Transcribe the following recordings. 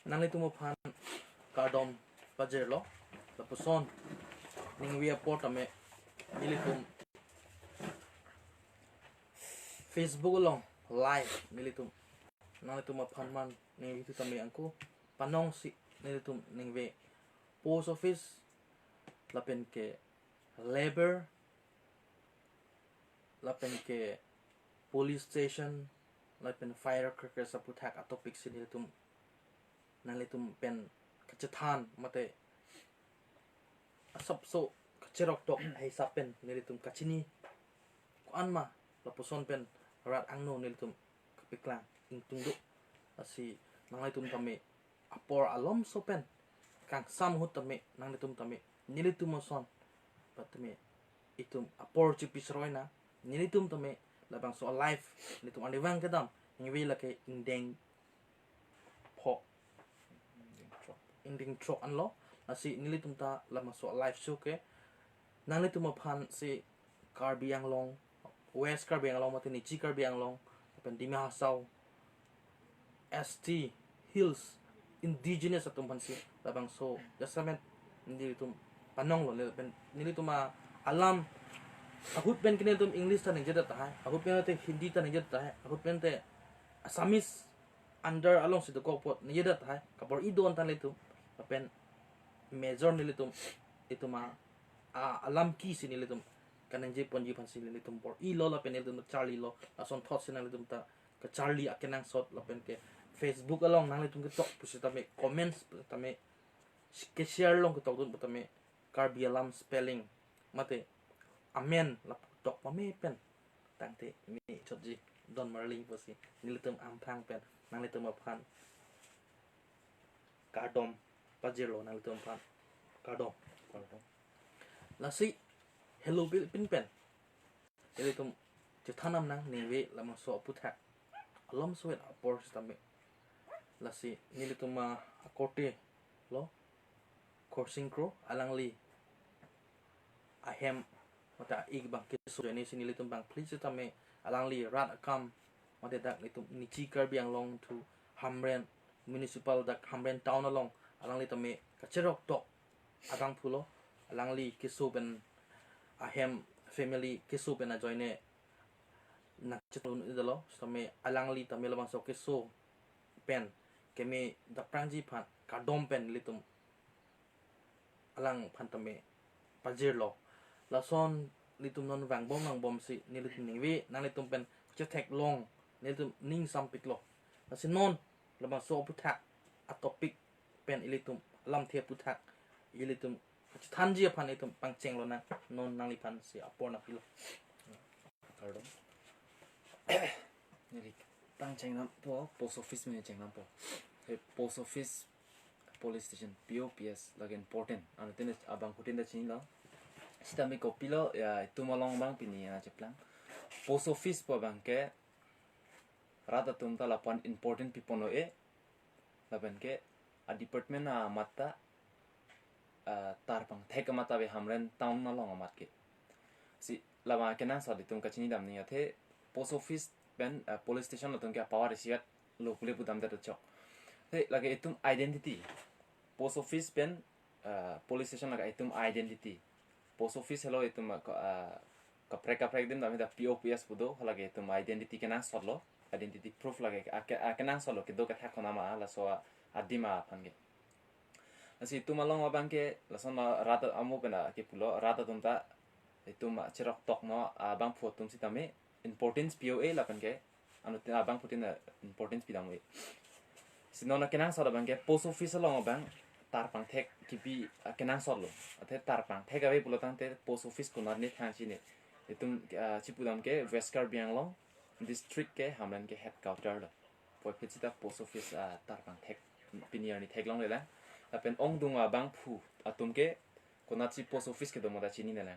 nangli tumo phan kardom pajer lo la puson ning wi port ame militum Facebook long live militum nangli tumo phan man ning wi tame angku panong si militum ning we post office lapen ke labor lapen ke police station lapen firecracker sa puthak atopic sin militum nalitum pen kacethan mate asap so kacerok tok hai sapen nilitum kacini kuan ma lapuson pen rat angno nilitum kapiklang ingtungdu asi nangaitum tame apor alom so pen kang sam hut tame nanglitum tame nilitum son patame itum apor chipisroina nilitum tame labang so alive nilitum andewang kedam ngwi lake indeng pho inding tro anlo nasi nilitum ta lama so live show ke nanglitum phan si Karbi Anglong West Karbi Anglong mate ni Chi Karbi Anglong pen Dima Hasau ST Hills indigenous atum phan si labang so jasamet nilitum panong lo pen nilitum alam ahut pen kinilitum English ta ningjeda ta ahut pen te Hindi ta ningjeda ta ahut pen te Assamese under along si the kokpot ningjeda ta kapor idon ta litum pen major nilitum itu alam ki si nilitum kanang je ponji pan si nilitum por I lo la pen nilitum Charlie lo ason thought si nilitum ta ka Charlie akenang sot la pen ke Facebook along nalitum ke tok pusi tame comments tame ke share long ke tok dun tame Karbi alam spelling mate amen la tok pa me pen tangte mi chotji don marling posi nilitum amphang pen nalitum aphan kardom pajero nalitum phan kardom lasi hello bil pin pen nilitum jethanam nang niwe lama so puthak alom soet apor stame lasi nilitum akote lo coursing cro alangli ahem mata ig bang ke so ni nilitum bang please tame alangli rat akam mate dak nitum nichi Karbi Anglong to Hamren municipal dak Hamren town along alangli tame kacherok tok agang phulo alangli kisu ben ahem family kisu ben a joine nak chitun idalo tame alangli tame labang so kisu pen kemi da prangji phan kadom pen litum alang phan tame pajirlo lason litum non wang bom nang bom si nilitum ningwi nang litum pen chetek long nilitum ning sampik lo lasin non labang so puthak atopik pen ilitum lam thia puthak ilitum thanji phan itum pangcheng lo na non nangli phan si apona pilo Pardon. Nili pangcheng nam po post office me cheng nam po post office police station POPS like important and then abang kutin da chin la sita mi ko pilo ya tumalong bang pini ya cheplang post office po bang ke rata tum ta lapan important people no laban ke a department na mata tarpang thek mata be hamren town na long amat ke si lama kenang sa ditum kachini dam ni athe post office ben police station lo tum ke power receiver lo kule budam da chok the lage itum identity post office ben police station laga itum identity post office hello itum ka prek dim da POPS budo lage itum identity kenang sotlo identity proof lage kenang solo ke do ka thakona ma la so adima phange asi tumalong abang ke lason rata amu pena ke pulo rata tumta itum cherok tok no abang photum si tame importance POA la pan ke anu abang putin importance pidam we sinona kenang sala bang ke post office long abang tarpang thek kipi kenang solo athe tarpang thek awe pulo tangte post office ko narni thangchi ne itum chipudam ke West Karbi Anglong district ke hamlan ke headquarter lo poi phechita post office tarpang thek pinier ni thek long le la apen ong dunga bang phu atum ke konachi post office ke domoda chini ne la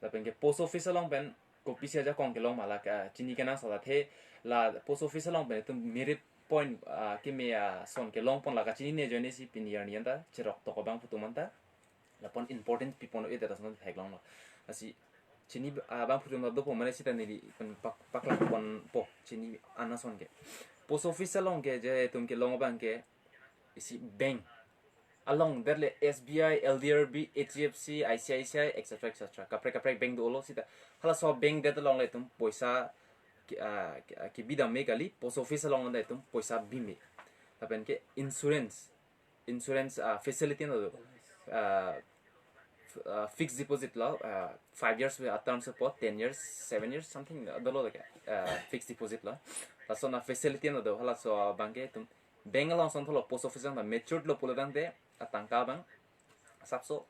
apen ke post office along ben kopi se ja kong ke long mala ka chini ke na sa the la post office along ben tum merit point ke me son ke long pon la ka chini ne joine si pinier ni anda chirok to ko bang phu tumanta la pon important people no e da son thek long lo asi chini bang phu tum do po mane sita ni pakla pon po chini anason ke post office along ke je tum ke long bang ke isi bank along that le SBI, LDRB, HDFC, ICICI, etc. Kapre bank do lo sita hala so bank that along le tum poisa ki bidam me kali post office along le tum poisa bime tapen ke insurance facility no do fixed deposit law 5 years with a term support 10 years 7 years something dolo like fixed deposit law la so na facility no do hala so banke tum bank along son tholo post office na matured lo puladang de atangka bang sapso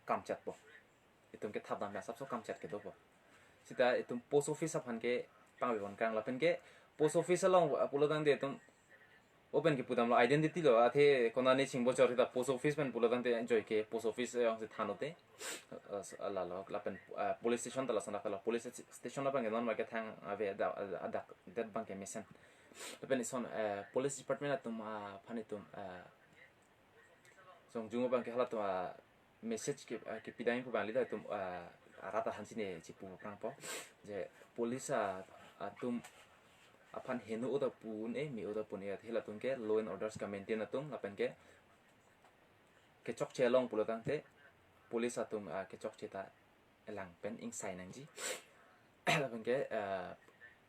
kam chat bo itum ke thabam na sapso kam chat ke do bo sita itum post office aphan ke pang bon kang la pen ke post office along puladang de tum open ke pudam lo identity lo athe kona ne chingbo chori da post office pen puladang de enjoy ke post office yang se thanote ala lo la pen police station ta la sana kala police station apang non ma ke thang ave da that bank ke mission pen ison police department atum phani tum song jungo bang ke hala tum message ke pidang ko bang lida tum arata hansi ne chipu prang po je police atum apan henu oda pun mi oda pun ya thela tum ke law and orders ka maintain atum lapen ke chok chelong pulatang te police atum ke chok cheta elang pen ing sai nang ji lapen ke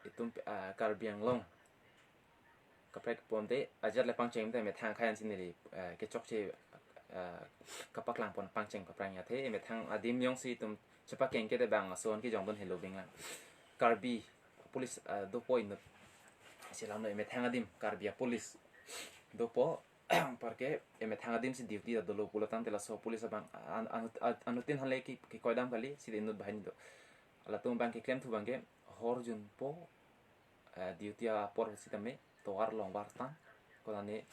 itum karbiang long kaprek ponte ajar le pangcheng te me thang khayan sinili ke chok che kapak lang pon pangcheng kaprang ya the me thang adim yong si tum chepa keng ke de bang son ki jong don hello binga karbi police do point silam no me thang adim karbia police do po porque me thang adim si duty do lo pulatan tela so police bang anutin hale ki koidam kali si inut bahani do ala tum bang ke claim tu bang ke horjun po duty a por si tame toar long bartan konane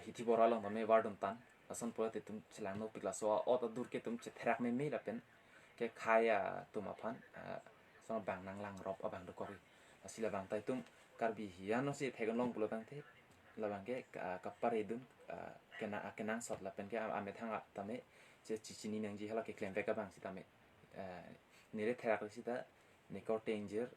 hiti bora long tame wardon tan asan po te tum chilang no pikla so ot dur ke tum chetherak me la pen ke khaya tum aphan so bang nang lang rop abang do kori asila bang tai tum karbi hiano si thegon long pulotang the la bang ke kapare dun kenang sot la pen ke ame thanga tame che chichini nang ji hala ke claim ka bang si tame nire therak si ta nikor danger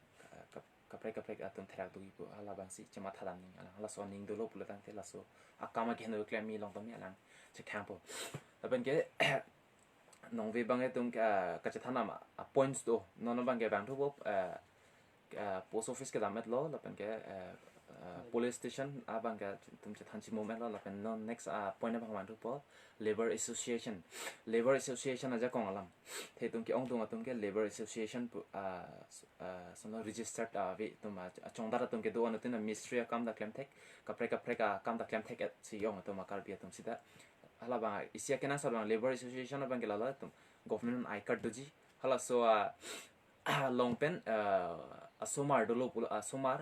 kapre atum therak du ipo hala bang si chema thalam ning hala so ning do lo pulotang the la so akama ke no claim mi long tame alang che khampo la pen ke nong ve bang tum ka chathana ma points do non bang ke bang thu bo post office ke damet lo la pen ke police station abang ka tum chathan chi moment lo la pen non next point bang man thu po labor association aja kong alam the tum ke ong tum ke labor association sono registered ve tum chongdara tum ke do on tin ministry kam da claim thek kapre ka kam da claim thek si yong tum kar bia tum sida hala ba isia kena sarang labor association bang ke la tum government I card doji hala so long pen asomar dolo pula asomar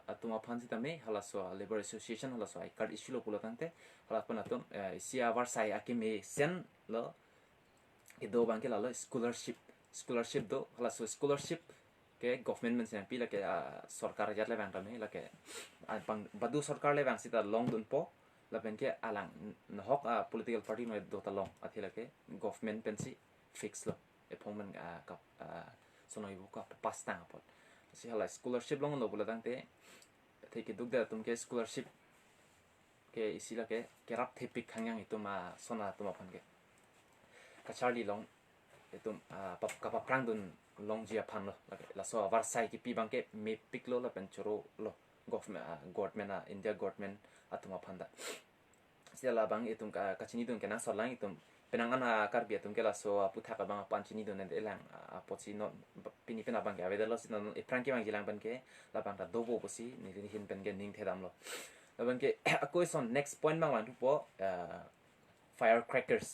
atuma phansi tame hala so labor association hala so I card issue lo pula tante hala pan atum isia war sai akime sen lo ido bang ke la lo scholarship do hala so scholarship ke government men sen pila ke sarkar jat le bang tame la ke bang badu sarkar le bang sita long dun po la pen ke alang hok political party no do ta long athila ke government pensi fix lo appointment ka sono ibu ka pastang apot si hala scholarship long lo bula tangte ke duk da tum ke scholarship ke isila ke kerap thepik khangyang itu ma sona tuma phan ke ka charli long etum ka pa prang dun long jia phan lo la so war sai ki pi bang ke me pik lo la pen choro lo government India government atuma phanda siala bang itum ka chini dun ke na solang itum penangan kar bia tum ke la so putha ka bang pan chini dun ne elang pochi no pini pena bang ke aveda lo sin e franki bang jilang ban ke la bang ta dobo bosi ni rin hin pen ke ning thedam lo la bang ke akoi son next point bang wan tu po firecrackers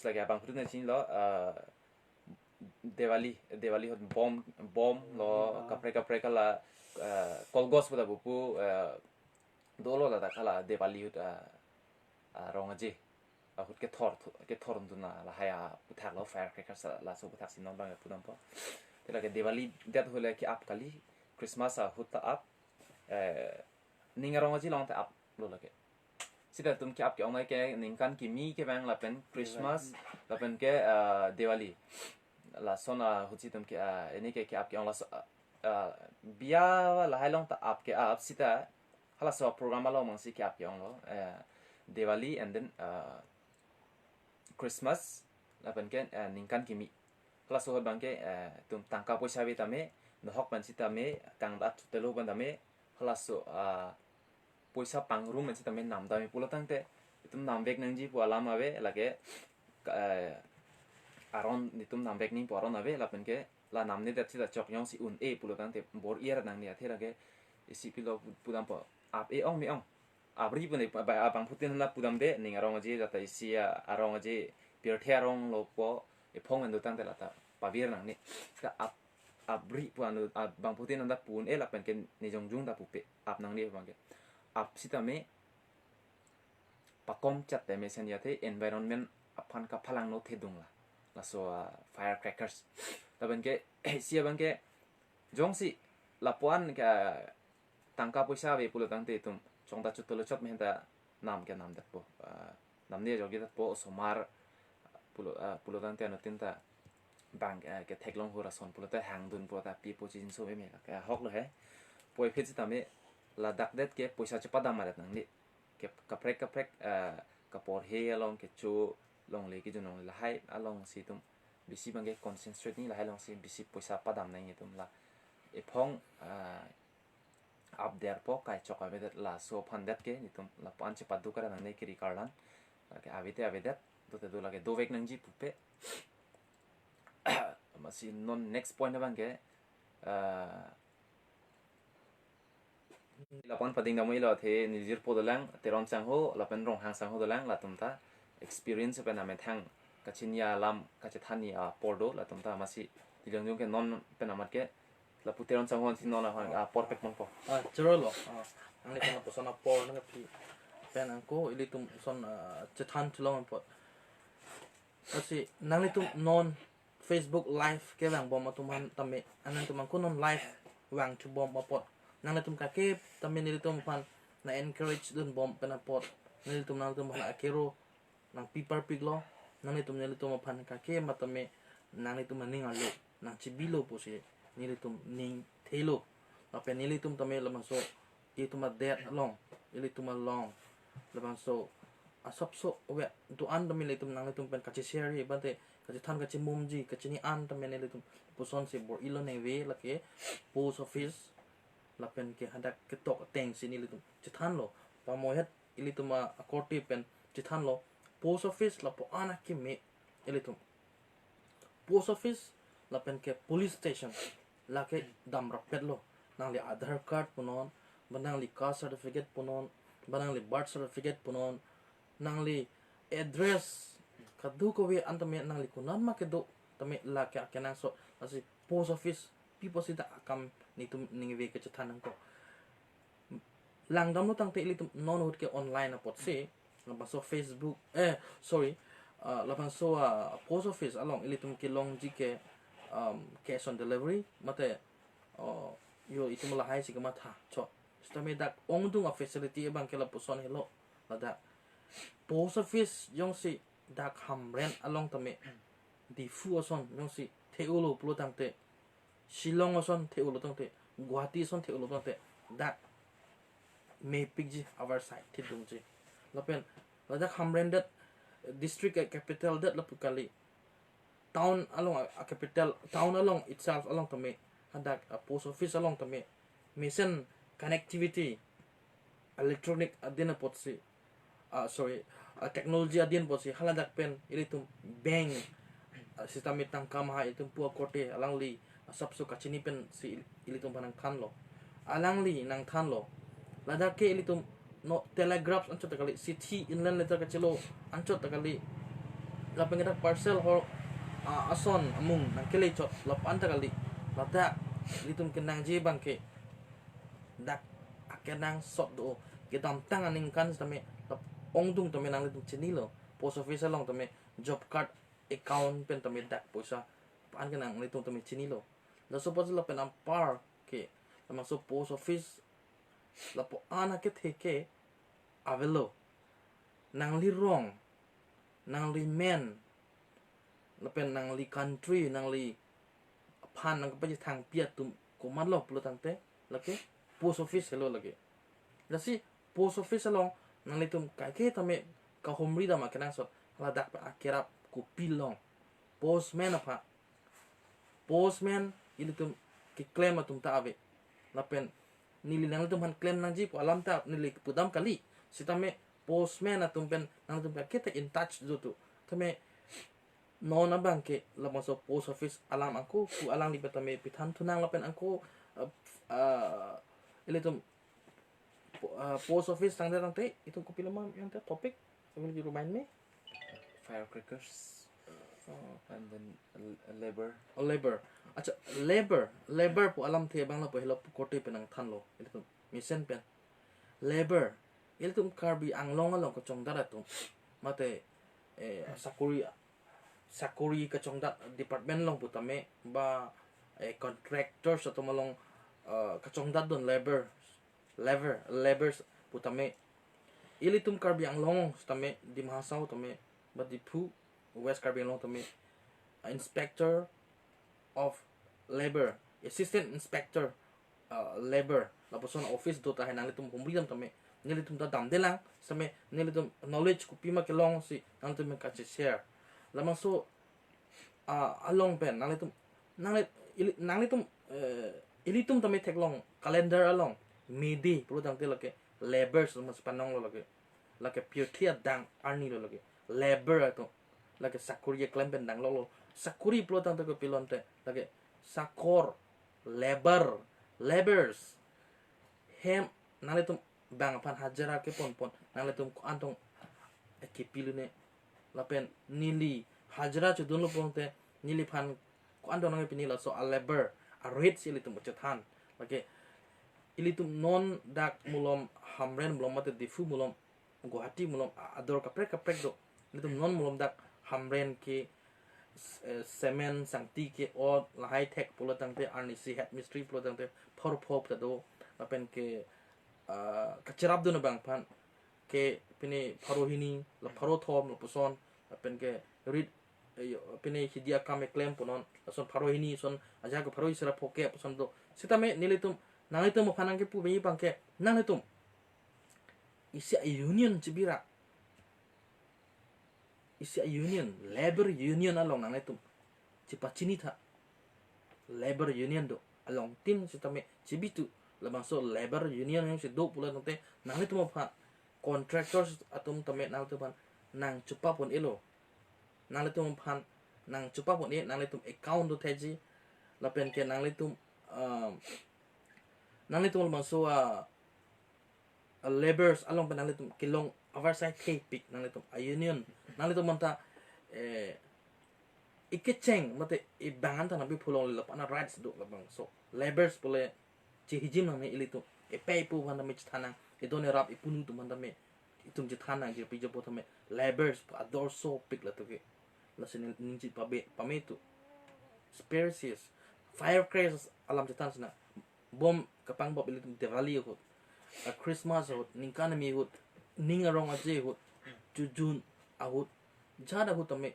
la ga bang putna chin lo Diwali hot bomb lo kapre kala kolgos pada bupu dolo la kala Diwali hot rongaji hot ke thor duna la haya puthak lo firecrackers la so puthak sin non bang pudam po tela ke Diwali dat hole ki ap kali Christmas hot ta ap ninga rongaji long ta ap lo la ke sida tum ki ap ke ongai ke ningkan ki mi ke bang la pen Christmas la pen ke Diwali la sona huchi tum ke ini ke ap ke ong la bia la hai long ta ap ke ap sita hala so program alo mang si kya pyong lo Diwali and then Christmas la pen ke ningkan kimi hala so bang ke tum tangka poisa be tame no hok man si tame kang dat telo ban tame hala so poisa pangru man si tame nam tame pulo tangte tum nam bek nang ji pu alam ave la ke aron ni tum nam bek ning poron ave la pen ke la nam ni dat si da chok yong si un e pulo tangte bor ier nang ni athe la ke isi pilo pudam po ap e ong mi ong abri pun ba abang putin na pudam de ning arong aje data isi arong aje pier the arong lo po e phong an do tang de la ta pa vir nang ni ka ap abri pu anu abang putin na pun e la pen ken ni jong jung da pu pe ap nang ni bang ke ap sita me pakom chat te me sen ya the environment apan ka phalang no the dung la so firecrackers la ben ke sia bang ke jong si lapuan ka tangka poisa be pulo tangte tum chongda chutolo chot mehta nam ke nam dat po nam ne jogi dat po somar pulo tangte ano tinta bang ke theklong hora son pulo ta hang dun po ta pi po chin so be me ka hok lo he poi phit ta me la dak det ke poisa chapa dam marat nang ni ke kaprek ka por he along ke chu long le ki junong la hai along si tum bisi bang ke concentrate ni la hai long si bisi poisa padam nang ni tum la e phong up there po kai chok avedet la so phandet ke nitum la panche padu kara nang nei kiri karlan ke avedet do te do la ke do vek nang ji pupe masi non next point bang ke la pan pading da moi lo the nizir po dolang teron chang ho la pen rong hang sang ho dolang la tumta experience pe na me thang kachinia lam kachethani a pordo la tumta masi tilang jong ke non pe na mat ke la puteron chang hon sin non a perfect mon po chero lo ang le kana posona por na pi pen ang ko ili tum son chethan chlong po asi nang le tum non Facebook live ke wang bom atum han tame anan tum ko non live wang chu bom pot nang le tum ka ke tame ni tum pan na encourage dun bom pena pot ni tum nang tum ha kero nang piper piglo nang le tum ni tum pan ka ke matame nang le tum ning alo nang chibilo po si ni tum ning thelo apa ni tum tame lamang so itu ma det long ili tum long lamang so asap so we tu an tame le tum nang le tum pen ka share hi bante ka than ka mumji ka ni an tame ne le tum puson se bor ilo ne we la ke post office la pen ke hadak ke tok teng sini le tum than lo pa mo het ili tum a korti pen than lo post office la po ana ke me ili tum post office la pen ke police station la ke dam rapet lo nang le aadhar card punon banang li caste certificate punon banang li birth certificate punon nang li address kadu ko we antame nang li kunan ma kedo tame la ka kenang so asi post office people sita akam ni tum ning we ke chathan ko langdam no tang te li tum non hut ke online apot se la so Facebook sorry la so post office along ili tum ke long ji ke cash on delivery mate yo itu mula hai si kama tha cho stame dak ongdung a facility bang kela puson hello la da post office yong si dak hamren along tame di fu oson yong si theulo plo tangte shillong oson theulo tangte guwahati son theulo tangte dak me pigji our side thidung ji lapen la dak hamren that district capital that la pukali town along a capital town along itself along tame hadak a post office along tame mission connectivity electronic adina potsi sorry technology adin potsi haladak pen ilitum bank system itang kamha itum pu kote alangli sabso kachini pen si ilitum panang thanlo alangli nang thanlo ladak ke ilitum no telegraphs anchot takali city inland letter kachelo anchot takali lapeng dak parcel or ason amung nang kele chot lop antakali lada litum kenang je bangke dak akenang sot do gedam tangan kan tame ongdung tame nang litum chenilo post office along tame job card account pen tame dak poisa an kenang litum tame chenilo la suppose la penam par ke tama so post office la po ana ke theke avelo nang li wrong nang li men lapen nang li country nang li pan nang pa thang pia tum ko man lo plo tang te lake post office hello lage dasi post office along nang litum kai ke tame ka homri da ma kenang so la dak pa akirap ku pilong postman apa postman ilitum ki claim atum ta ave lapen nili nang litum han claim nang ji po alam ta nili pudam kali sitame postman atum pen nang litum ka kita in touch do tu tame non abang ke labang so post office alam aku ku alang di betame pitan tunang lapen aku ilitum post office tang tang itu ku pilih mam yang topik will you remind me Firecrackers. And then labor acha labor po alam the bangla po hello kote penang than lo ilitum mission pen labor ilitum karbi anglong along ko chongdara tu mate sakuri ka chongdat department long putame ba contractors atau malong ka chongdat don labors putame ilitum karbi anglong tame di mahasau tame ba di pu West Karbi Anglong tame inspector of labor assistant inspector labor laposon office do ta hanang litum humbriam tame nilitum ta dam delang same nilitum knowledge ku pima ke long si nang tum ka share lamang so along pen nang litum ilitum tame tek long calendar along midi pro dang te lake labors mas panong lo lake pure dang arni lo lake labor ato lagi sakuri claim pen dang lo sakuri plo tang ko pilon te lagi sakor labors hem nalitum bang pan hajara ke pon nalitum ko antong ke pilune lapen nili hajara chu dun lo pon te nili pan ko antong nang pinila so a labor a rate silitum chethan lagi ilitum non dak mulom hamren mulom mate difu mulom guhati mulom ador kaprek do ilitum non mulom dak hamren ke semen sangti ke or la high tech pula tangte arnisi head mystery pula tangte por pop ta do apen ke kacerap do na bang pan ke pini parohini la paro thom la puson apen ke read pini hidia kame claim punon son parohini son aja ko paroi sera poke puson do sitame nilitum nalitum phanang ke pu bi bang ke nalitum isi union cibira isi union labor union along nang itu cipa cini tha labor union do along tin sitame cibitu labang so labor union yang si do pula nante nang itu mo pha contractors atum tame nang tu pan nang cupa pon elo nang itu mo phan nang cupa pon e nang itu account do theji lapen ke nang itu labang so laborers along pan nang itu kilong oversight pay pick nang itu union nang itu manta ikecheng mate ibangan ta nabi pulong lap ana rights do labang so laborers pole chihijim nang ilitu pay pu handa me chthana idone rap ipunu tu manda me itum chthana je pijo pothame laborers ador so pick la toke la sin ninji pame tu species firecrackers alam chatan sana bom kapang bob ilitu Diwali ho Christmas ho ningkana mi ho ningarong aje ho jujun ahut jada ho tame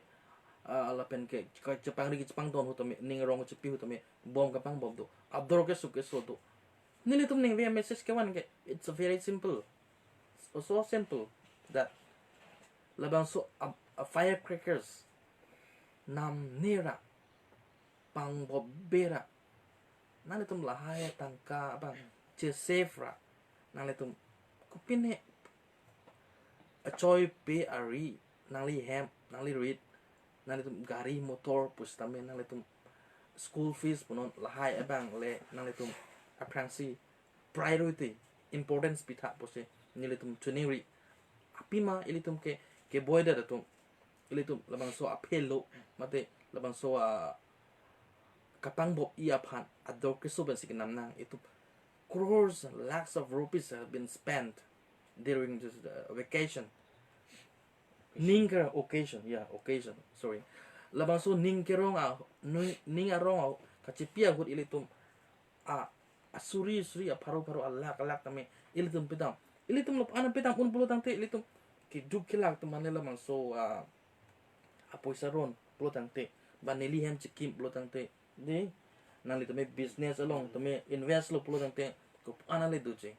alapen ke Jepang don ho tame ningarong chepi ho tame bom kapang bob do abdor ke suke so do nilitum ning via message ke wan ke it's very simple so simple that labang so firecrackers nam nera pang bob bera nalitum lahaya tangka bang che safra nalitum kupine a choi pe ari nangli hem nangli read nalitum gari motor pustame nalitum school fees punon lahai abang le nalitum aprangsi priority importance pitha pose nilitum tuniri apima ilitum ke boyda datum ilitum labang so apelo mate labang so kapang bob ia phan ador ke so basic namnang itu crores lakhs of rupees have been spent during this vacation occasion sorry labang so ningkerong ningarong kachipia gut ilitum asuri paru alak tame ilitum pitam ilitum lop ana pitam un puluh tangte ilitum ki duk kilak tu manela mang so apoisaron puluh tangte baneli hem chikim puluh tangte de nang li tame business along tame invest lo puluh tangte ko ana le duche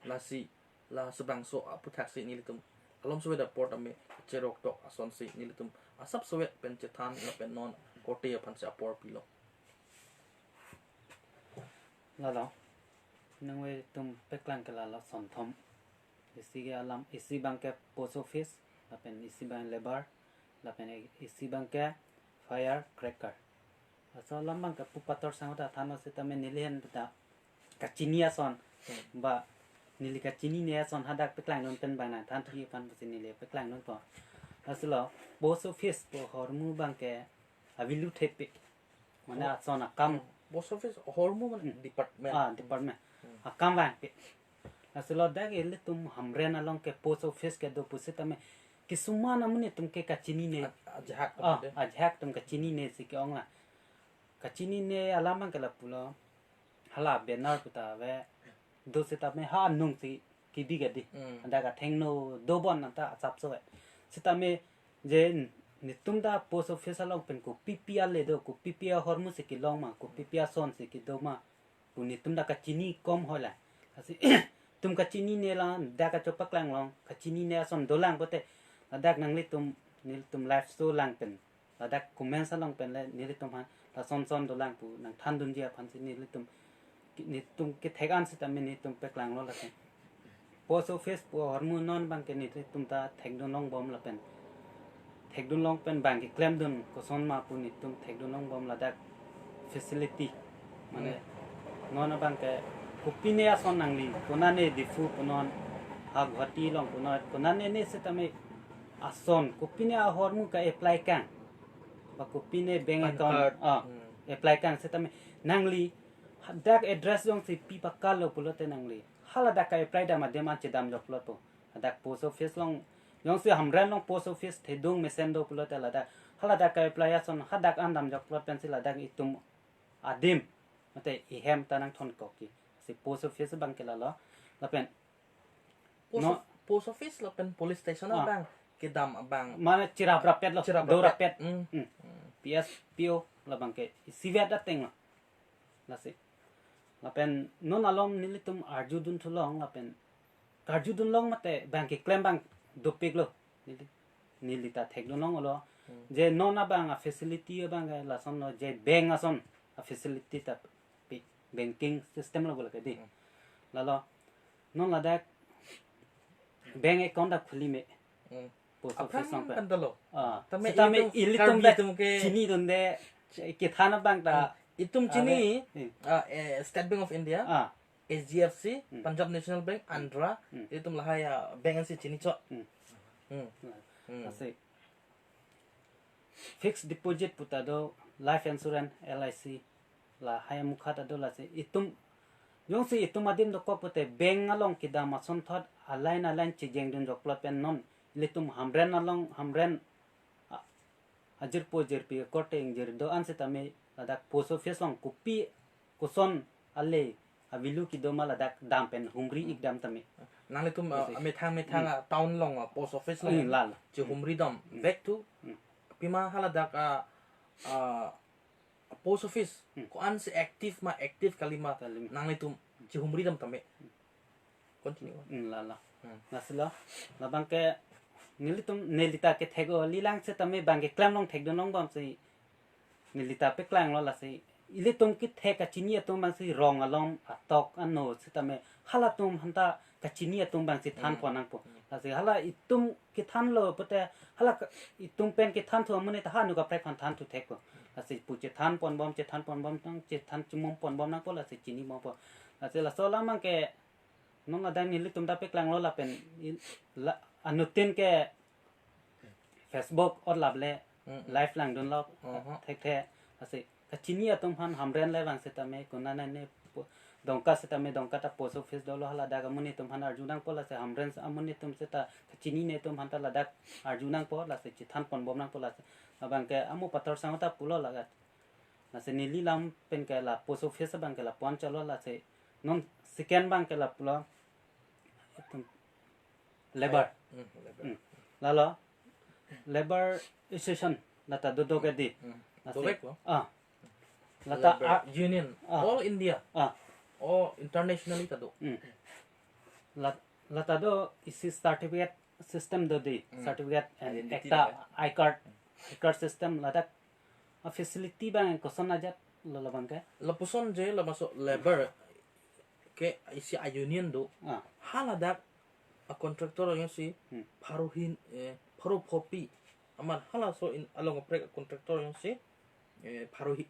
la si la seberang so putak si nilitum alom suwe da port ame cherok tok ason si nilitum asap suwe pen chethan la pen non kote pan sa por pilo lo nang we tum peklang kala la son thom isi ga alam isi bang ke post office la pen isi bang labor la pen isi bang ke fire cracker so lam bang ke pupator sang ta thano se tame nilihen ta kachinia son ba nili kachini ne son hadak peklang non pen bang na than thi pan se nile peklang non po aslo post office po hormu bang ke avilu thepe mana son akam post office hormu man department department akam bang pe aslo dak ele tum hamren along ke post office ke do pusit tame kisuma namune tum ke kachini ne ajhak tum kachini ne si ke ongla kachini ne alamang kala pulo hala benar puta ve do se tame ha nung si ki bigadi anda ka thengno do bon na ta chap so sitame je nitum da post office along pen ko ppr le do ko ppr hormu se ki long ma ko ppr son se ki do ma puni tum da kachini kom hola asi tum kachini ne la da ka chopak lang long kachini ne son do lang bote dak nang li tum nil tum life so lang pen dak comment sa long pen le nil tum ha la son son do lang pu nang than dun dia phan si nil tum ke thegan se tam ni tum pek lang lo la post office po hormu non bang ke ni tum ta thek do long bom la pen thek do long pen bang ke claim dun ko son ma pu ni tum thek do long bom la dak facility mane non bang ke kupine a son nang li kona ne difu konon ha ghati long kona ne se tame ason kupine a hormu ka apply kan ba kupine bank account apply kan se tame nangli dak address jong si pi pakal lo pulote nangli hala dak ka apply da madem an chedam jok lo to dak post office long jong si hamran long post office thedung mesen do pulote la dak hala dak ka apply ason hadak andam jok lo pen si la dak itum adim mate ihem tanang thon ko ki si post office bang ke la lo la pen post office la pen police station bang ke dam bang mana cirap rapet lo do rapet ps pio la bang ke sivet da teng la si la pen non alom nilitum arjudun thulong la pen karjudun long mate bang ke claim bang do pek lo nilita thek do long lo je nona bang a facility bang la son no je bank ason a facility ta banking system lo bola ke di la lo non la dak bank account da khuli me post office song pe tame ilitum da chini donde ke thana bang da itum chini State Bank of India SGFC Punjab National Bank Andhra itum lahaya bank si chini cho ase fixed deposit puta do life insurance LIC la haya mukha do la se itum yong se itum adim do ko pute bank along kida ma son thot alain chi jeng dun jok plot pen non litum hamren along hamren ajir po jer pi kote ingjer do an se tame ladak post office long kupi kuson alle avilu ki do ma ladak dam pen humri ik dam tame nang litum me thang town long post office long lal chi humri dam back to pima haladak post office ko an se active kalima nang litum chi humri dam tame continue la nasla la bangke nilitum nelita ke thego lilang se tame bangke klam long thek do nong bam se nilita pe klang lo la se ilitum ki theka chini atum bang se rong alom atok anno se tame halatum hanta ka chini atum bang se than ponang po la se hala itum ki than lo pote hala itum pen ki than thu amune ta hanu ka pre khan than thu thek ko la se pu che than pon bom tang che than chumom pon bom nang po la se chini mo po la se la so la mang ke nong ada ni litum da pe klang lo la pen anutin ke Facebook or lable live lang don lo thek the ase kachini atum han hamren le wang se tame kunana ne dongka se tame dongka ta post office do lo hala da gamuni tum han arjunang pola se hamren amuni tum se ta kachini ne tum han ta ladak arjunang po la se chithan pon bom nang pola se abang ke amu pator sang ta pulo lagat na se nili lam pen ke la post office bang ke la pon chalo la se non second bang ke la pulo labor lalo labor association lata do ke di lata union all India all internationally tado la ta do isi certificate system do di certificate and Identity ekta lah. i card system la ta facility bang koson ajat la bang ka la puson je la masuk labor ke isi a union do haladak a contractor yang si paruhin paru popi aman hala so in along a break contractor yang si paruhi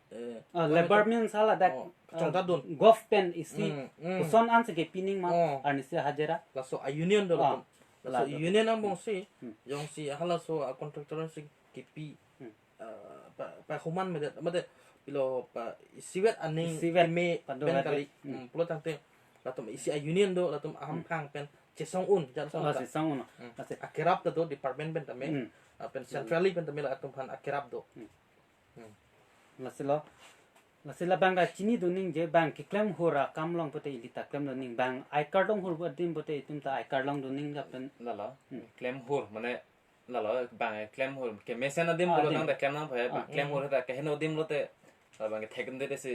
labor means hala dak chongta don golf pen isi koson an se ke pining ma ar ni se hajera la so a union do la so union ang bong si yang si hala so a contractor yang si kipi pa human mede pilo pa isiwet aning me pen kali pulo tangte latum isi a union do latum aham phang pen chesong un jan song se sang uno ase akirap do department pen tame pen centrally pen tame la atum phan akirap do la sila bang da chini do ning je bang ki claim hora kamlong pote ilita claim do ning bang I card dong hur dim pote itum ta I card long do ning da pen la claim hol mane la bang claim hol ke mesen adim pulo nang da claim nang phe claim hol da ke heno dim lote la bang theken de se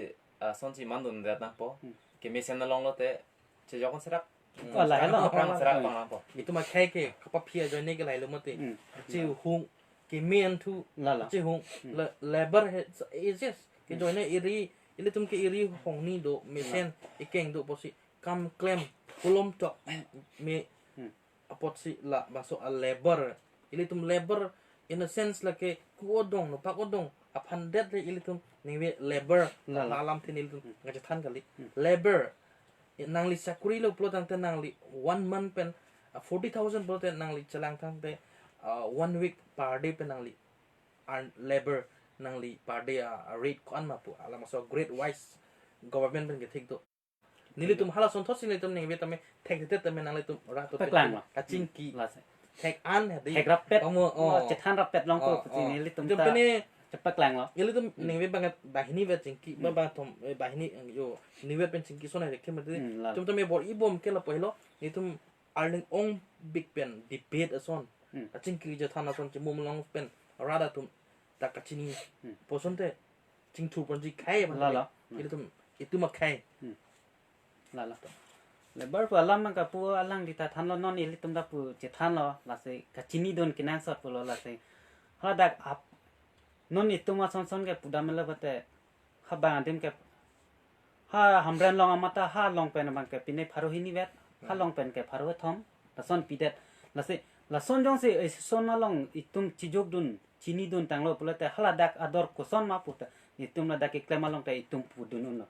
sonchi mandun da na po ke mesen long lote che jokon serak la hello pang serak pang po itu ma khai ke kapa phia jo ne ke lai lo mate chi hung ke men thu la chi hung labor is yes ke jo ne iri ile tum ke iri hong ni do mesen ikeng do posi kam claim kulom tok me apot si la masuk a labor ile tum labor in a sense la ke kuodong no pakodong aphan det le ile tum niwe labor la lam tin ile tum ngaja than kali labor nangli sakuri lo plot tang nangli 1 month pen 40,000 plot nangli chalang tang te 1 week per day pen nangli and labor nangli per day rate ko an ma pu ala maso great wise government pen ke thik do nili tum hala son thos ni tum ngi betame thek te te nangli tum ra to ka ching ki la se thek an he di thek rap pet che than rap pet long ko ni li tum ta cepat lang lo ile tum ngi banget bahini vet ching ki ba thom bahini yo ni vet pen ching ki sona rekhe ma tum tum me bor ibom ke la pohlo ni tum arling ong big pen debate ason a ching ki je thana son chimum long pen rada tum ta ka chini poson te ching thu pon ji khai ma la ile tum itu ma khai la lebar pu alam ka pu alang di ta than lo non ili tum da pu che than lo la se ka chini don kinang sot pu lo la se ha dak ap non itu ma son ke pu da mela bate ha bang dim ke ha hamran long amata ha long pen bang ke pine pharu hini vet ha long pen ke pharu thom ta son pidet la son jong se son na long itum chijok dun chini dun tang lo pu la te hala dak ador ko son ma pu ta itum la dak ke klema long te itum pu dun no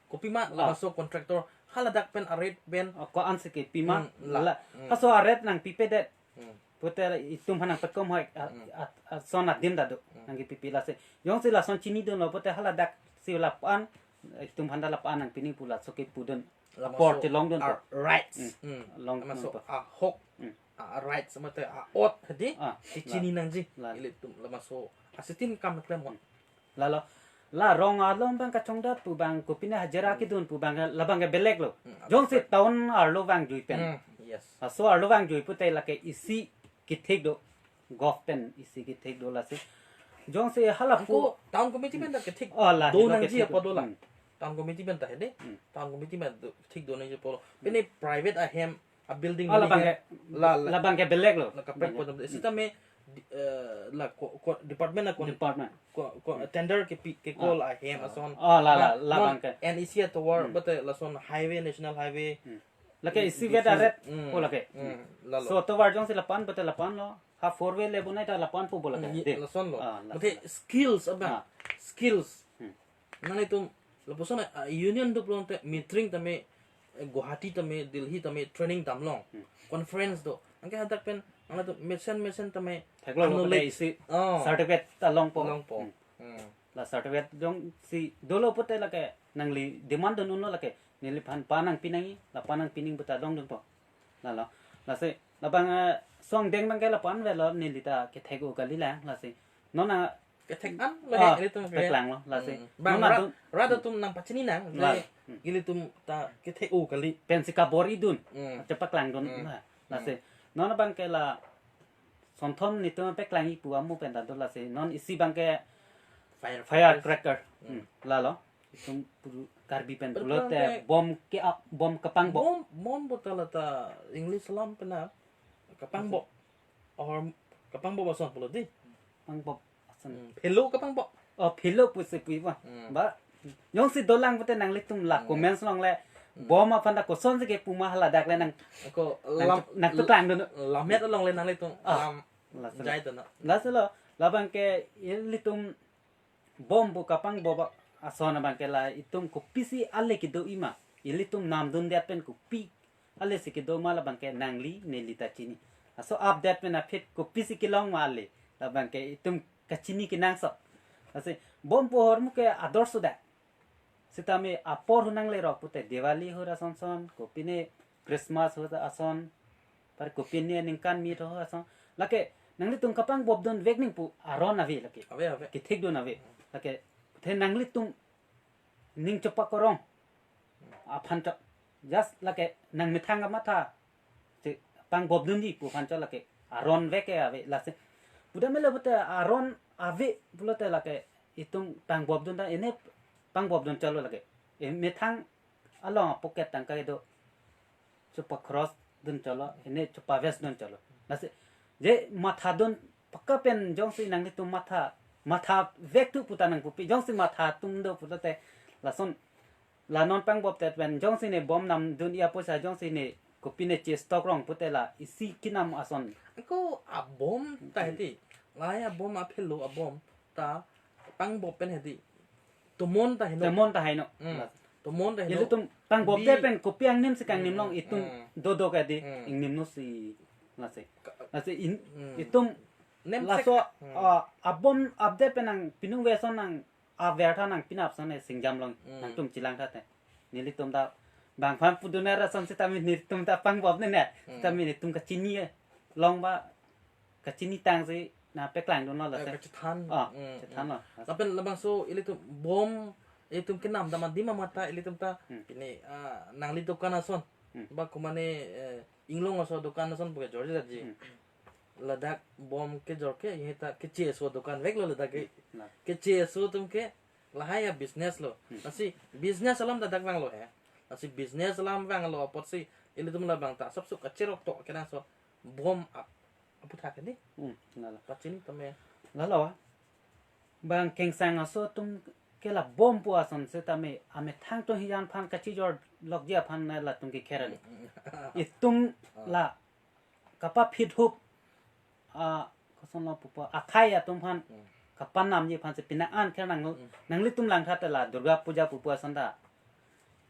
kopi ma la masuk kontraktor hala dak pen aret ben ko an se ke pima la ha so aret nang pipe det puter itum hanang pekom hoi son adim da do nang pipi la se yong se la son chini do no puter hala dak si la pan itum handa la pan nang pini pula so ke pudun port ti long don rights long masuk a hok a rights sama te a ot hadi ti chini nang ji ile tum la masuk asitin kam klem mo la rong a long bang ka chongda pu bang ko pina hajara ki dun pu bang la bang ke belek lo jong se town ar lo bang jui pen yes so ar lo bang jui pu te la ke isi ki thek do golf pen isi ki thek do la se jong se hala pu town committee pen da ke thik la do nang ji pa do la town committee pen ta hede town committee pen thik do nang ji polo pene private a hem a building la bang ke belek lo la ka prek po sita me la department na ko tender ke call a hem ason la bang ke and isi at war but la son highway national highway la ke isi vet aret ko la ke so to war jong se la pan but la pan lo ha four way le bunai ta la pan pu bola ke la son lo but skills aba skills nang itum la poson union do plonte metering tame Guwahati tame Delhi tame training tamlong conference do angke hadak pen ana to mission tame thaklo lo le isi certificate ta long po la certificate jong si dolo pote la ke nangli demand don no la ke nili phan panang pinangi la panang pining buta dong dong po la se la bang song deng bang ke la pan ve lo nili ta ke thego ka li la se no na ke thek an la ile tum ke lang lo la se bang rada tum nang pachini nang le ile tum ta ke thego ka li pensika bori dun cepat lang don la se no na bang ke la son thom ni tum pe klang i pu amu pen da do la se non isi bang ke firecracker la lo tum karbi pen pulo te bom kapang bo bom botol ta English salam pena kapang bo or kapang bo bason pulo di pang bo asan hello kapang bo philo pu se pu ba yong si dolang pute nang litum la comments long le bom ma phanda ko son se ke pu ma hala dak le nang ko nak tu tang do la met long le nang le tung lam jai ta na la se lo la bang ke litum bom bu kapang bo ba asona bang ke la itum ko pisi alle ki do ima ilitum nam dun dat pen ko pi alle se ki do ma la bang ke nangli ne lita chini aso up that pen a fit ko pisi ki long ma alle la bang ke itum kachini ki nang so ase bom po hor mu ke ador su da sitame apor hunang le ro pute diwali ho ra son son ko pine christmas ho da ason par ko pine ningkan mi ro ason lake nangli tum kapang bob don vekning pu aron ave lake ave ki thik don ave lake the nangli tum ning chopa korong a phan ta just lake nang mithang ma tha te pang bob don ji pu phan cha lake aron veke ave lase puda mele bute aron ave bulote lake itum pang bob don da ene pang bob don chalo lage e methang along pocket tang kai do chupa cross don chalo ene chupa vest don chalo nase je matha don pakka pen jong si nang ni tu matha vek tu puta nang pupi jong si matha tum do putate la son la non pang bob tet pen jong si ne bom nam dun ia posa jong si ne kopi ne che stock rong putela isi kinam ason ko a bom ta heti la ya bom a phelo a bom ta pang bob pen heti tumon ta hino temon ta haino tumon ta hino yelu tum pang bob te pen kopi ang nim se kang nim long itum do ka di ing nim no si nase itum la so abom update pen ang pinung weson nang a vertha nang pinap son ne singjam long nang tum chilang tha te nili tum da bang phan puduna ra son se tami ni tum ta pang bob ne tami ni tum ka chini long ba ka chini tang se na pe klang do no la se than than la lapen labang so ili tu bom itu kinam daman di mata ili tum ta ini nang li dukan ason ba kumane inglong aso dukan ason buke jorji ji ladak bom ke jorke ye ta ke che so dukan vek lo ladak ke che so tum ke lahaya business lo asi business alam dadak bang lo he asi business alam bang lo pot si ili tum labang ta sab su kacherok to kena so bom apu tha ke ni la pachin tame la bang keng sang aso tum ke la bom pu ason se tame ame thang to hijan phan ka chi jor lok ja phan na la tum ke kheral itum la kapa phit hup koson la pu pa akhai ya tum phan kapan nam ji phan se pina an kher nang li tum lang tha ta la durga puja pu pa sanda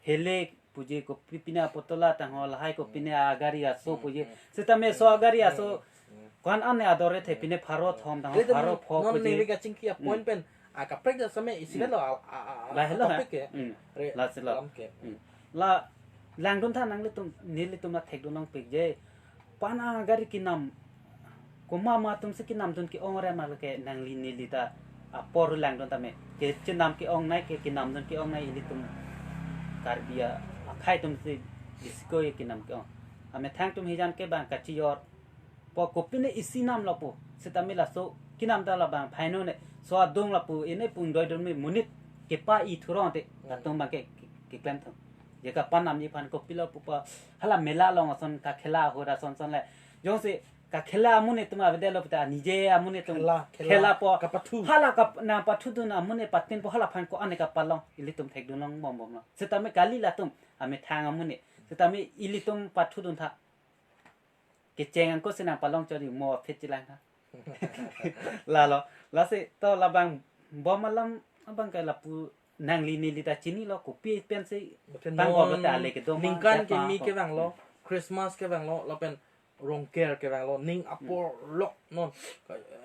hele puji ko pipina potola ta hol hai ko pine agari aso puji se tame so agari aso kwan ane adore the pine pharo thom da pharo pho non ni ga chingki a point pen a ka prek da same isile lo la hello topic ke la se la lang dun tha nang le tum ni le tum na thek do nang pik je pana agari ki nam koma ma tum se ki nam dun ki ong re ma ke nang li ni li ta a por lang dun ta me ke che nam ki ong nai ke ki nam dun ki ong nai li tum karbia khai tum se disko ye ki nam ki ong ame thang tum hijan ke bang ka chi yor po kopine isi nam la po setamila so kinam da la bang phaino ne so adong la pu ene pung doi don me munit ke pa I thuron te atong bang ke klem thong je ka pan nam ni phan ko pila pu pa hala mela long son ka khela ho ra son son le jong se ka khela amune tuma vedelo pita nije amune tum khela po ka pathu hala ka na pathu dun amune patin po hala phan ko ane ka palong ili tum thek dun long bom bom no setame kali la tum ame thang amune setame ili tum pathu dun tha ke cheng ko sina palong chori mo phit chilang ha la se to la bang bomalam bang ka la pu nang li ni li ta chini lo ko pi pen se bang bo ta le ke do ningkan ke mi ke bang lo Christmas ke bang lo pen rong care ke bang lo ning apor lo non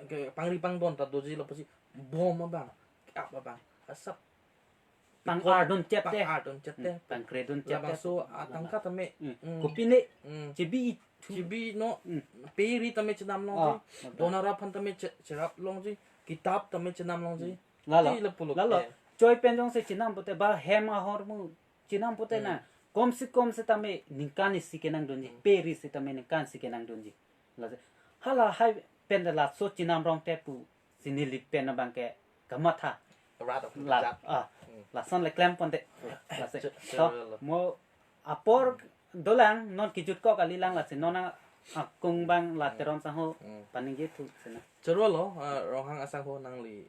ke pangri pang don ta doji lo pasi bom bang apa bang asap pang ar don chet te pang kre don chet te so atangka tame ko pi ne chibi no peri tame chinam long ji donara phan tame cherap long ji kitab tame chinam long ji la choi pen jong se chinam pote ba hema hor mu chinam pote na kom se tame ningkan si kenang don ji peri se tame ningkan si kenang don ji la hala hai pen la so chinam rong te pu sinili pen bang ke kamatha la lason le klem ponte lase Cer- to cerol. mo apor dolang non kijut ko kalilang lase nona akung bang lateron saho paning gitu sena Cerwa lo, rohang asang ho nang li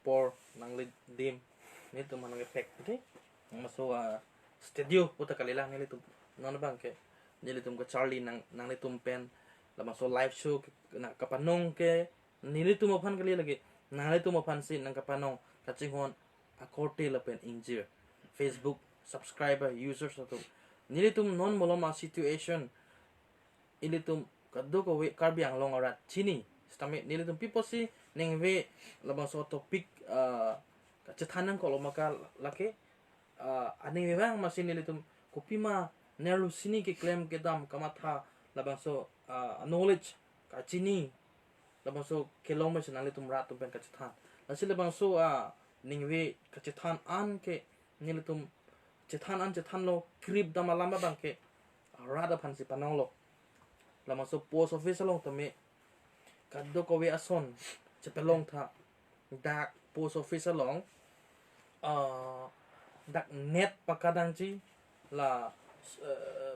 por nang li dim ni tu manang efek, okay? Masuk studio puta kalilang ni tu non bang ke ni tu ke Charlie nang li tum pen la masuk live show na kapanong ke ni tu mo pan kali lagi nang li tu mo pan si nang kapanong kacing hon akorte la pen injure Facebook subscriber users tu ni tu non moloma situation ili tum kaddo ko we karbiang long arat chini stame nili tum people si neng we labang so topic cethanan ko maka lake ane we bang masin nili tum kopi ma neru sini ke claim ke dam kamatha labang so knowledge ka chini labang so kelong ma sinali tum rat tum pen ka cethan nasi labang so neng we ka cethan an ke nili tum cethan lo krip dam lama bang ke rada phan si panong lo la masuk post office along tame kaddo ko we ason cepelong tha dak post office along dak net pakadang chi la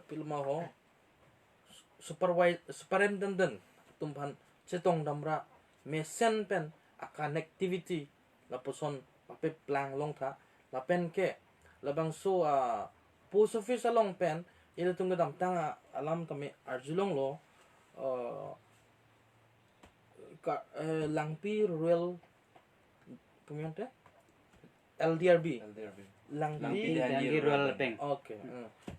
pilma ho superintendent tumpan cetong damra mesen pen a connectivity la poson pape plang long tha la pen ke la bang so post office along pen ila tung dam tanga alam tame arjulong lo langpi rural community LDRB Langpi langpi Dianggi Rural Bank. okay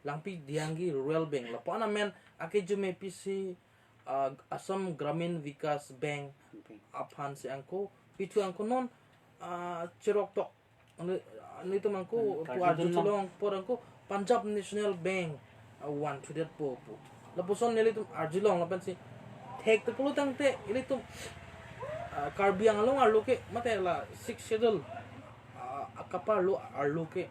langpi dianggi rural bank la pana men ake jume pc asam gramin vikas bank aphan se angko pitu angko non cherok tok ni to mangko tu arjulong por angko Punjab National Bank one to that po la poson nili tum arjulong la pensi thek to pulu tang te ili tum karbiang along arluke mate la 6 schedule akapa lu arluke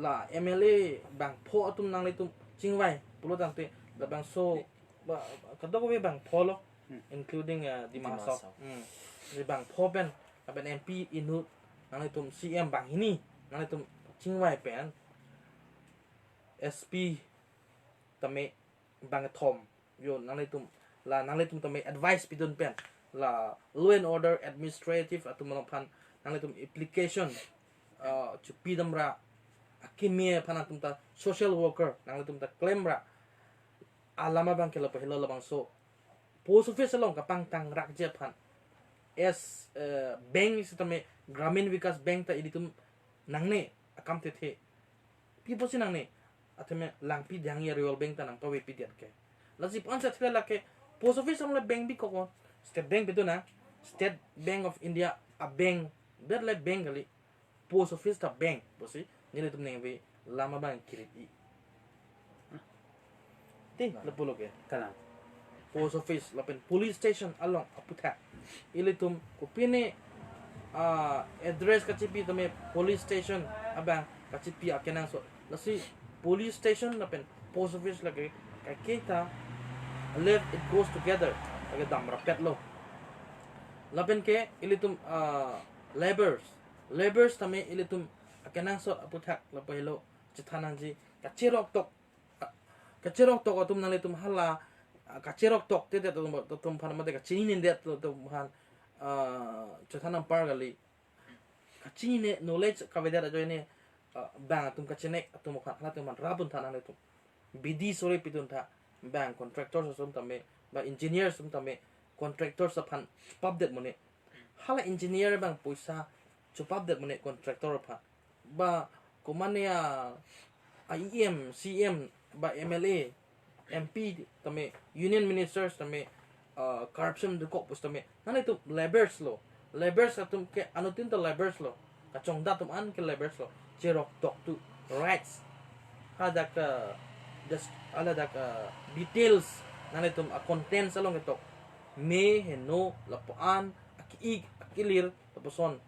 la MLA bang pho atum nang li tum chingwai pulu tang te la bang so kadok we bang pho lo including Dimasau di bang pho ben la ben MP inut nang li tum CM bang ini nang li tum chingwai pen SP tame bang thom yo nang le tum tame advice pidun pen la law and order administrative atum pan nang le tum application chu pidam ra akimie pan atum ta social worker nang le tum ta claim ra alama bang kelo pehlo la bang so post office long ka pang tang rak je pan bank is tame gramin vikas bank ta iditum nang ne akam te the people si nang ne atame langpi dianggi rural bank tanang to we pidiat ke lazip an sa thela ke post office amle bank bi ko state bank betu na state bank of India a bank that le bank ali post office ta bank bosi nile tum ne we lama bang kirit i ti le polo ke Kalang. post office la pen police station along aputha ile tum ko pine address ka chipi tame police station abang ka chipi akenang so lasi police station la pen post office lagi ka kita live it goes together lagi damra petlo la pen ke ilitum laborers tame ilitum akenang so aputhak la pahilo chithanan ji ka chirok tok atum nang litum hala ka chirok tok te tum phan mate ka chinin de tum phan chithanan pargali ka chine knowledge ka vedara joine bang atum ka chenek atum khan hala tum rabun thana le tum bidi sore pitun tha bang contractors sum tame ba engineers sum tame contractors aphan pub det mone hala engineer bang poisa chupap det mone contractor apha ba komane IEM CM ba MLA MP tame union ministers tame corruption de kok pus tame nane tu laborers atum ke anutin to laborers lo kachong datum an ke laborers lo cherok tok tu rights ada ka just ala da ka details nane tum a contents along ito me heno lapuan akilir tapuson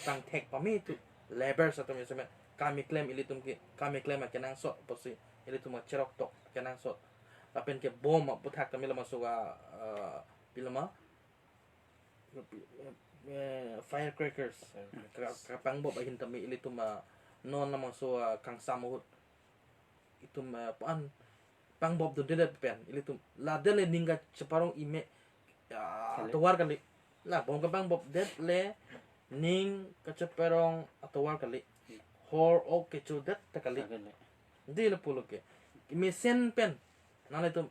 tang tek pami tu laborers atum yesame kami claim ilitum ki kami claim akenang so posi ilitum cherok tok akenang so apen ke bom puthak kami lama suga pilama firecrackers kapang bob ahin tami ili tuma non namang so kang samut itu pan pang bob do dele pen ili tum la dele ninga separong ime atau war kali la bong kapang bob det le ning kaceperong atau war kali hor ok kecu det takali dile pulo ke mesen pen nale tum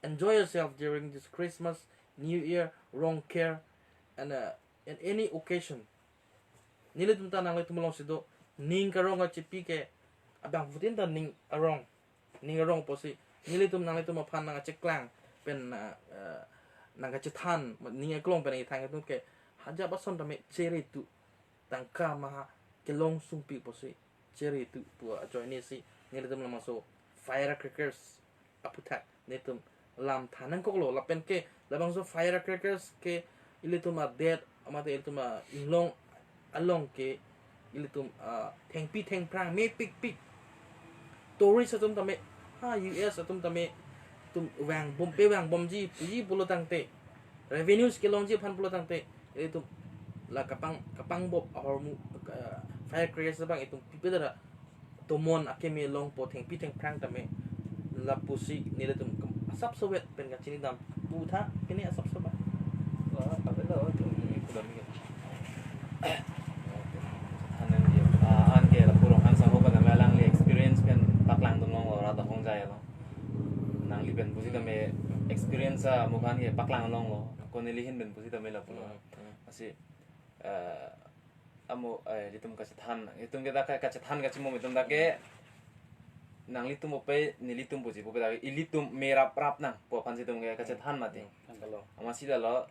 enjoy yourself during this Christmas, New Year, wrong care, and any occasion. Nila tum tanang tum long sido ning karong at chipi ke abang futin ta ning arong po si nila tum nang tum mapan nang ceklang pen nang kacetan ning eklong pen itang tum ke haja bason tame ceri tu tangka maha kelong sumpi po si ceri tu pu join ni si nila tum lamang so firecrackers aputak netum lam thanang koklo lapen ke labang so firecrackers ke ilitum dead amate ilitum inglong along ke ilitum theng prang me pik tourist atum tame US atum tame tum wang bom ji pulo tangte revenues ke long ji phan pulo tangte ilitum la kapang bob hormu firecrackers bang itum pipedara tomon akeme long po theng prang tame la pusi nila tum asap sobet pen kacini dam puta kini asap sobat apa lo tu kuda mi hanan dia an ke la purong han sa ho ka lang li experience pen paklang tum long ra da hong jai lo nang li pen pusi tame experience mukhan ke paklang long lo ko ni li hin ben pusi tame la pulo asi amo litum ka chathan itum ke da ka chathan ka chimo mitum da ke nang litum ope nilitum puji pope da ilitum merap rap nang po pan situm ke kace than mati ama sida lo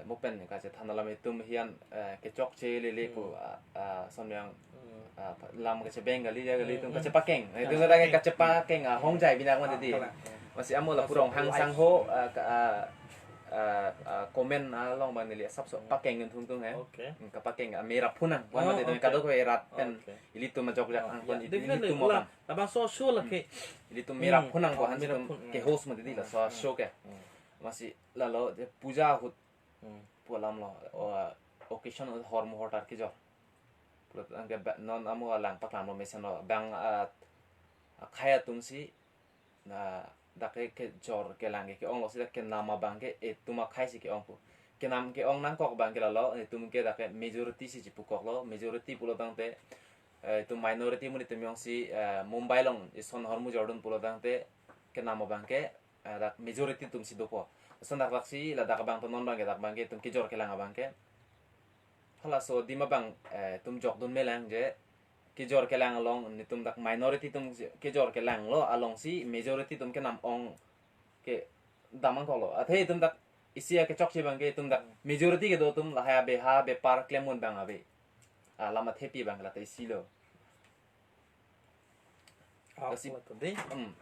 mopen ka kace than la mitum hian ke chok che le le ko somyang lam ka che bengali ja gali tum ka che pakeng itu da ke ka che pakeng hong jai binang ma di masih amo la purong hang sang ho komen long bang nili sap so pakeng tung ka pakeng merap punang wan ma de ka do ko erat pen ilitum ma jok jak ang kon ilitum mo abang so show la ke ilitum merap punang ko han ke host ma di la so show ke masih lalo puja hut polam lo occasion hormo hotar ki jo put ang ke non amo lang paklam lo mesen lo bang khaya tumsi na dake ke jor ke lange ke ong lo sida ke nama bangke tuma khai si ke ong pu ke nam ke ong nang kok bangke lo tum ke dake majority si jipu kok lo majority pulo dangte tu minority muni tum yong si Mumbai long ison hormu jordan pulo dangte ke nama bangke dak majority tum si dopo sandak laksi la dak bang non bangke dak bangke tum ke jor ke langa bangke hala so dima bang tum jok dun melang je ke jor ke lang long ni tum dak minority tum ke jor ke lang lo along si majority tum ke nam ong ke damang ko lo athe tum dak isia ke chok chi bang ke tum dak majority ke do tum la ha be par klemon bang abe lama thepi bang la tai silo asi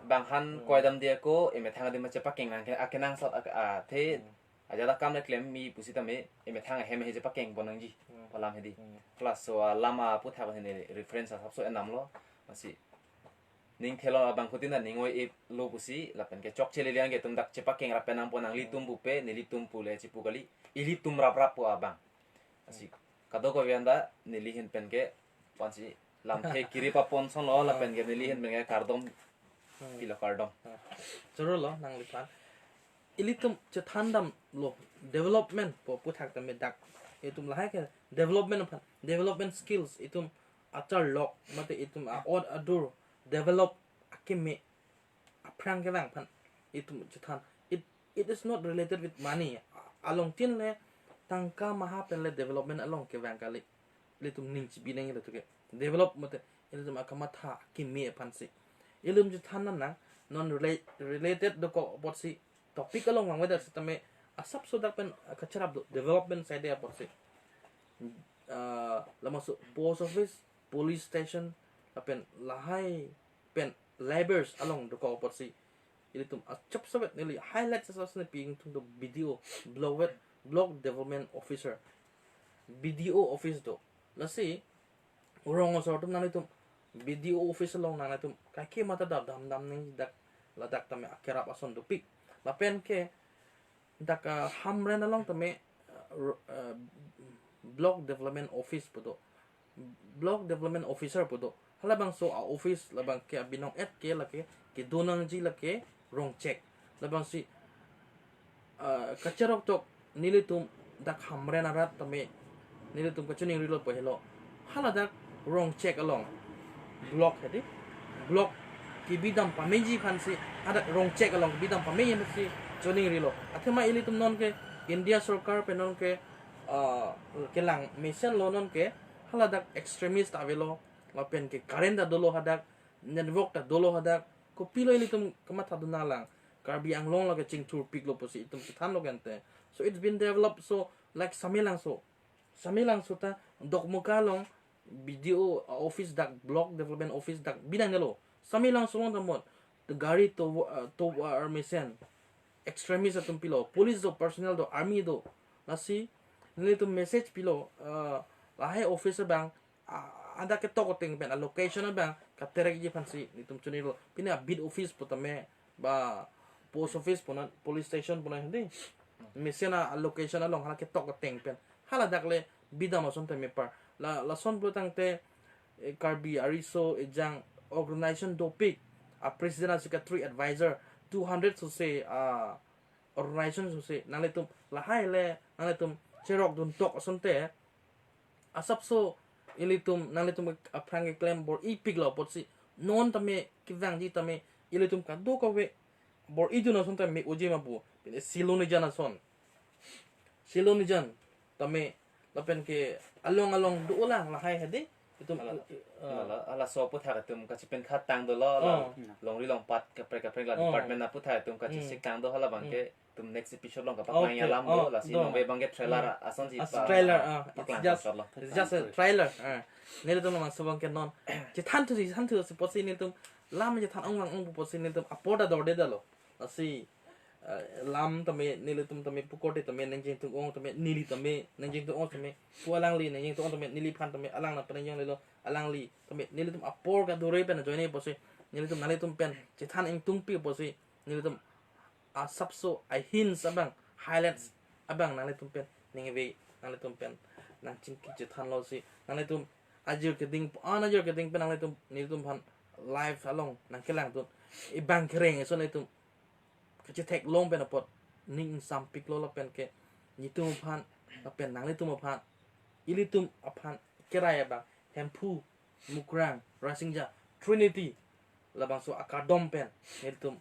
bang han koidam dia ko eme thanga de ma che paking nang ke akenang sot the aja da kam le klem mi pusita me eme thanga hem he je paking bonang ji palam hedi plus so lama putha ba hene reference sab so enam lo masi ning thelo bang khutin na ningoi e lo pusi la pen ke chok chele liang ke tum dak chepa keng ra penang ponang litum bupe ne litum pule chipu kali ilitum rap rap po abang asi kado ko vianda nili hin pen ke pansi lam the kiri pa pon son lo la pen ke nili hin pen ke kardom pila kardom jero lo nang lipan ilitum che thandam lo development po puthak ta me dak itum lahai ke development skills itum atar lok mate itum od adur develop akime aprang ke lang pan itum chethan it is not related with money along tin le tangka maha pen le development along ke wang kali litum ning chi bineng le tuke develop mate itum akamata akime pan si ilum chethan na non related do ko bot si topic along wang weda setame asap so dak pen kacarap development side apa sih la masuk post office police station pen lahai pen laborers along the ko apa sih itu tum acap sabet nili highlight sasasne ping tum do video blog development officer video office do la si urong so tum nani tum video office along nana tum kaki mata dam ning dak la dak tame akerap ason do pik la pen ke dak hamren along tame block development office puto block development officer puto halabang so a office labang ke binong et ke lake ke donang ji lake wrong check labang si kacharok tok nilitum dak hamre narat tame nilitum kachuning rilo pohelo haladak wrong check along block hedi block ki bidam pameji phansi ada wrong check along bidam pameji masi joining rilo athema ilitum non ke india sarkar penon ke kelang mission lonon ke haladak extremist avelo lapen ke karenda dolo hadak network ta dolo hadak ko pilo ilitum kamatha dunalang Karbi Anglong la ke chingtur pik lo posi itum kithan lo gente so it's been developed so like samilang so ta dok mukalong video office dak block development office dak bidang lo samilang so long tamot the gari to armisen extremist atum pilo police do personnel do army do nasi nili to message pilo lahe officer bang ada ke toko ting ben allocation bang katere gi fansi nitum chunilo pina bid office potame ba post office puna police station puna hindi misiana allocation along hala ke tok teng pen hala dakle bidama son te par la son plutang te karbi ariso ejang organization dopik a president secretary advisor 200 so say organization so say naletum la haile naletum cherok dun tok son te asap so ilitum naletum aprange claim bor ipik lo potsi non tame kivang di tame ilitum ka do ko we bor itu na son ta me oje mapu siloni jana son siloni jan tame lapen ke along do ulang la hai hade itu ala so putha ka tum ka chipen khat tang do lo long ri long pat ka pre la department na putha tum ka chi sik tang do hala bang ke tum next episode long ka pak ya lam do la si no be bang ke trailer ason ji trailer it's just a trailer nele tum ma subang ke non je than tu se posi nele tum lam je than ong posi nele tum apoda do de dalo asi lam tame nili tum tame pukote tame nenjing tu ong tame nili tame nenjing tu ong tame pualang li nenjing tu ong tame nili pan tame alang na penjang lelo alang li tame nili tum apor ka dore pen joine posi nili tum nali tum pen cethan ing tumpi posi nili tum asapso I hints abang highlights abang nali tum pen ningi ve nali tum pen nang cingki cethan lo si nali tum ajir ke ding pen nali tum nili tum pan live along nang kelang tu ibang kereng so nali tumจะเทคลงเป็นปดนิ่งซัมปิกโลละเป็นแกนี่ตุมพันละเป็นหนังลิตุมพันอิลิตุมอพันเกรายบางแฮมพูมุกรังราซิงจาทรินิตี้ละบางส่วนอากาดอมเป็นนี่ตุม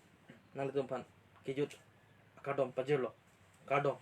หนังลิตุมพันเกจุดอากาดอมปะเจโลอากาดอม